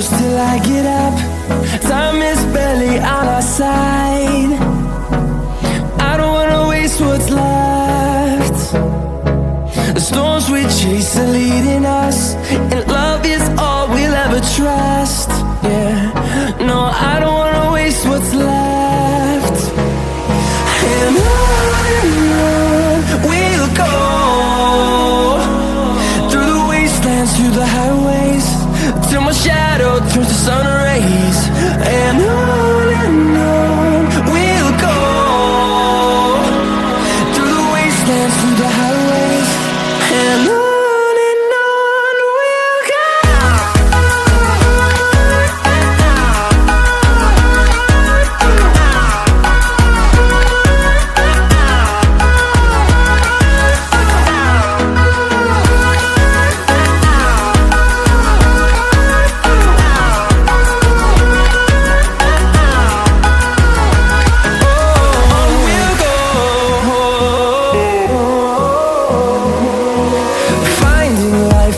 close till I get up. Time is barely on our side. I don't wanna waste what's left. The storms we chase are leading us, and love is all we'll ever trust. Yeah, no, I don't wanna waste what's left. And on we'll go, through the wastelands, through the highways, till my shadow turns to sun rays. And on we'll go, through the wastelands, through the highways, and on we'll go.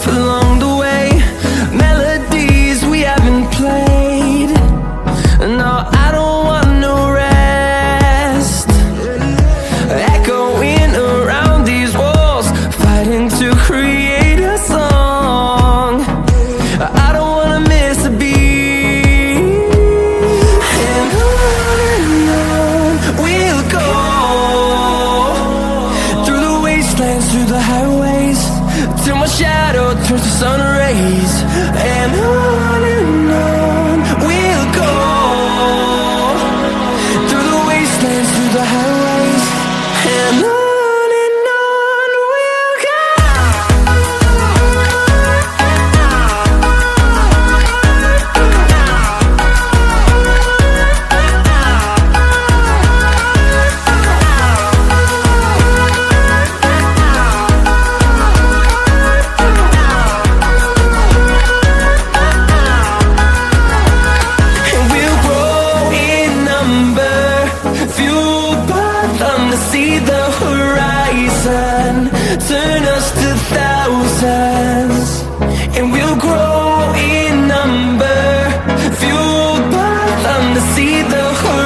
Along the way, melodies we haven't played. No, I don't want no rest. Echoing around these walls, fighting to create a song. I don't wanna miss a beat. And on we'll go, through the wastelands, through the highways, till my shadow turns to sun rays. And on we'll go, through the wastelands, through the highways, and on we'll go. See the horizon, turn us to thousands, and we'll grow in number, fueled by them to see the horizon.